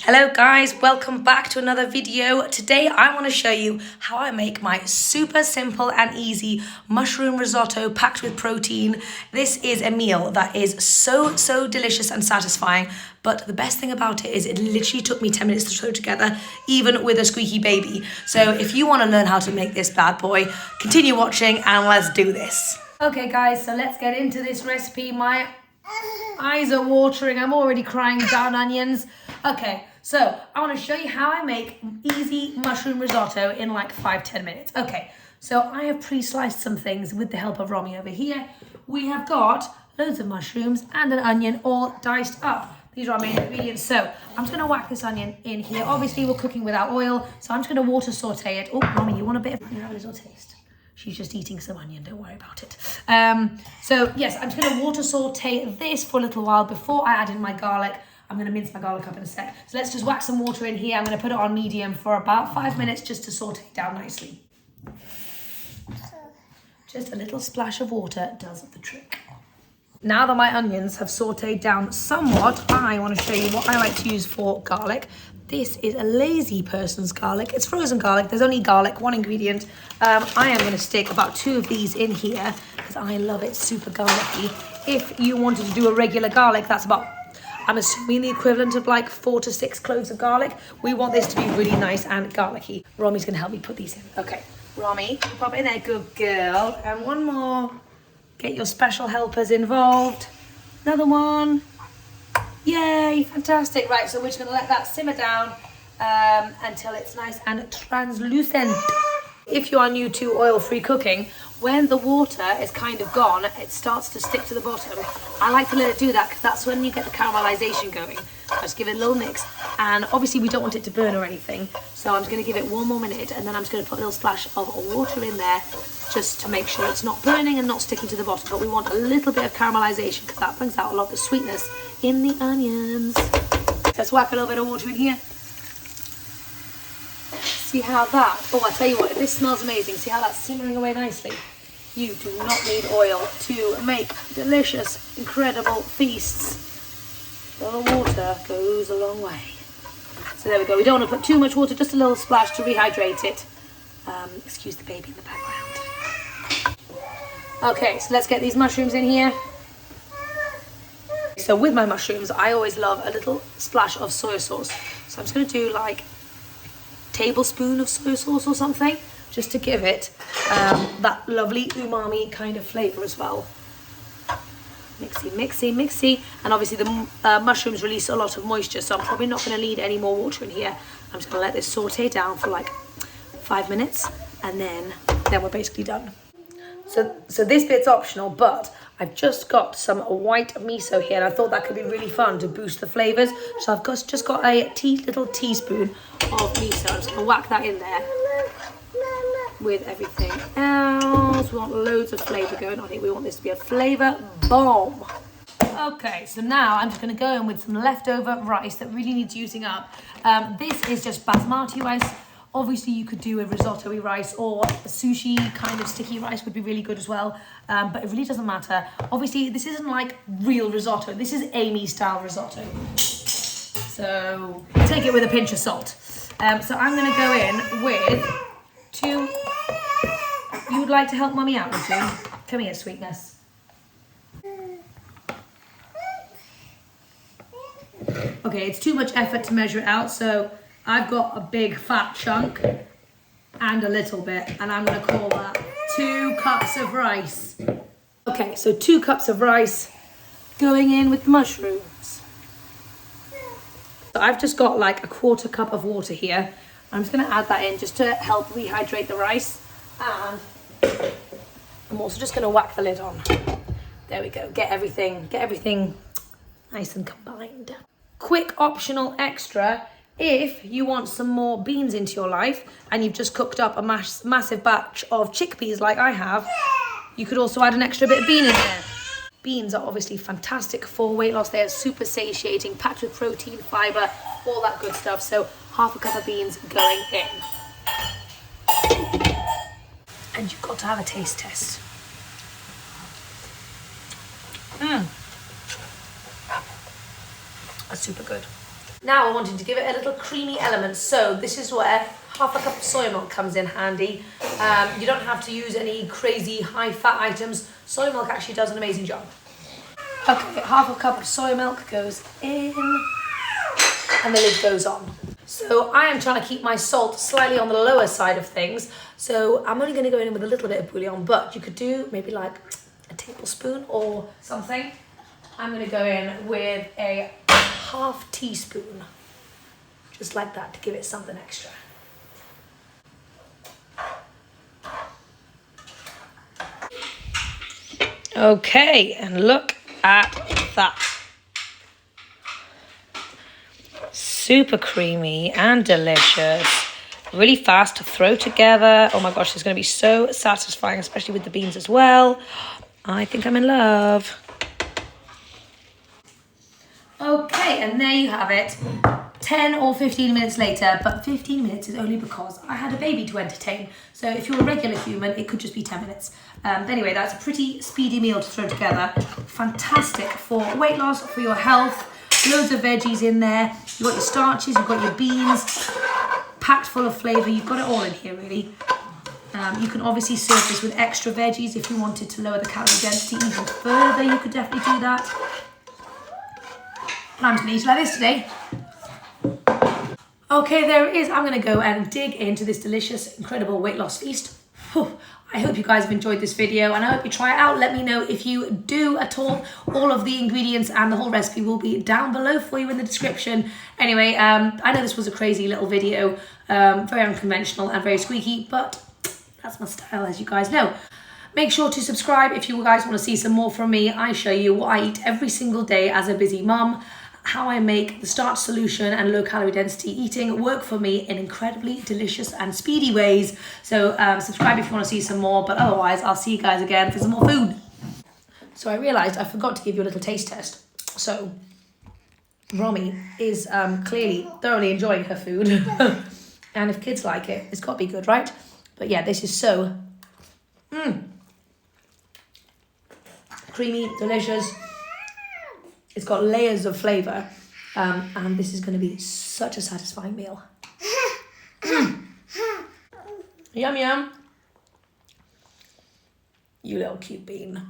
Hello guys, welcome back to another video. Today I want to show you how I make my super simple and easy mushroom risotto packed with protein. This is a meal that is so delicious and satisfying, but the best thing about it is it literally took me 10 minutes to throw together, even with a squeaky baby. So if you want to learn how to make this bad boy, continue watching and let's do this. Okay guys, so let's get into this recipe. My eyes are watering, I'm already crying down onions. Okay, so I want to show you how I make easy mushroom risotto in like 5-10 minutes. Okay, so I have pre-sliced some things with the help of Romy over here. We have got loads of mushrooms and an onion all diced up. These are our main ingredients. So I'm just going to whack this onion in here. Obviously, we're cooking without oil, so I'm just going to water saute it. Oh, Romy, you want a bit of... You have a little taste. She's just eating some onion, don't worry about it. So yes, I'm just going to water saute this for a little while before I add in my garlic. I'm going to mince my garlic up in a sec. So let's just whack some water in here. I'm going to put it on medium for about 5 minutes just to saute it down nicely. Just a little splash of water does the trick. Now that my onions have sauteed down somewhat, I want to show you what I like to use for garlic. This is a lazy person's garlic. It's frozen garlic. There's only garlic, one ingredient. I am going to stick about 2 of these in here because I love it super garlicky. If you wanted to do a regular garlic, that's about, I'm assuming, the equivalent of like 4 to 6 cloves of garlic. We want this to be really nice and garlicky. Romy's going to help me put these in. Okay, Romy, pop it in there, good girl. And one more. Get your special helpers involved. Another one. Yay, fantastic. Right, so we're just going to let that simmer down until it's nice and translucent. If you are new to oil-free cooking, when the water is kind of gone, it starts to stick to the bottom. I like to let it do that because that's when you get the caramelization going. I just give it a little mix, and obviously we don't want it to burn or anything, so I'm just going to give it 1 more minute, and then I'm just going to put a little splash of water in there just to make sure it's not burning and not sticking to the bottom. But we want a little bit of caramelization because that brings out a lot of the sweetness in the onions. Let's whack a little bit of water in here. See how that, oh, I tell you what, this smells amazing. See how that's simmering away nicely? You do not need oil to make delicious, incredible feasts. A little water goes a long way. So there we go. We don't want to put too much water, just a little splash to rehydrate it. Excuse the baby in the background. Okay, so let's get these mushrooms in here. So with my mushrooms, I always love a little splash of soy sauce. So I'm just going to do like tablespoon of soy sauce or something, just to give it that lovely umami kind of flavor as well. Mixy. And obviously the mushrooms release a lot of moisture, so I'm probably not going to need any more water in here. I'm just going to let this saute down for like 5 minutes, and then we're basically done. So this bit's optional, but I've just got some white miso here, and I thought that could be really fun to boost the flavors. So I've just got a little teaspoon of miso. I'm just going to whack that in there with everything else. We want loads of flavor going on here. We want this to be a flavor bomb. Okay, so now I'm just going to go in with some leftover rice that really needs using up. This is just basmati rice. Obviously, you could do a risotto-y rice, or a sushi kind of sticky rice would be really good as well. But it really doesn't matter. Obviously, this isn't like real risotto. This is Amy-style risotto. So take it with a pinch of salt. So I'm going to go in with 2... You would like to help Mummy out, would you? Come here, sweetness. Okay, it's too much effort to measure it out, so I've got a big fat chunk and a little bit, and I'm going to call that 2 cups of rice. Okay, so 2 cups of rice going in with the mushrooms. So I've just got like a 1/4 cup of water here. I'm just going to add that in just to help rehydrate the rice, and I'm also just going to whack the lid on. There we go. Get everything nice and combined. Quick optional extra: if you want some more beans into your life and you've just cooked up a massive batch of chickpeas like I have, you could also add an extra bit of bean in there. Beans are obviously fantastic for weight loss. They are super satiating, packed with protein, fiber, all that good stuff. So 1/2 cup of beans going in. And you've got to have a taste test. That's super good. Now I wanted to give it a little creamy element, so this is where half a cup of soy milk comes in handy. You don't have to use any crazy high fat items. Soy milk actually does an amazing job. Okay, half a cup of soy milk goes in and the lid goes on. So I am trying to keep my salt slightly on the lower side of things. So I'm only going to go in with a little bit of bouillon, but you could do maybe like a tablespoon or something. I'm going to go in with a half teaspoon, just like that, to give it something extra. Okay, and look at that. Super creamy and delicious. Really fast to throw together. Oh my gosh, it's going to be so satisfying, especially with the beans as well. I think I'm in love. Okay, and there you have it. 10 or 15 minutes later, but 15 minutes is only because I had a baby to entertain. So if you're a regular human, it could just be 10 minutes. But anyway, that's a pretty speedy meal to throw together. Fantastic for weight loss, for your health. Loads of veggies in there. You've got your starches, you've got your beans, packed full of flavour. You've got it all in here, really. You can obviously serve this with extra veggies if you wanted to lower the calorie density even further. You could definitely do that. But I'm just going to eat like this today. Okay, there it is. I'm going to go and dig into this delicious, incredible weight loss feast. Whew. I hope you guys have enjoyed this video and I hope you try it out. Let me know if you do at all. All of the ingredients and the whole recipe will be down below for you in the description. Anyway, I know this was a crazy little video, very unconventional and very squeaky, but that's my style, as you guys know. Make sure to subscribe if you guys want to see some more from me. I show you what I eat every single day as a busy mum, how I make the starch solution and low calorie density eating work for me in incredibly delicious and speedy ways. So subscribe if you want to see some more, but otherwise I'll see you guys again for some more food. So I realised I forgot to give you a little taste test. So Romy is clearly thoroughly enjoying her food. And if kids like it, it's got to be good, right? But yeah, this is so creamy, delicious. It's got layers of flavour, and this is going to be such a satisfying meal. Yum, yum. You little cute bean.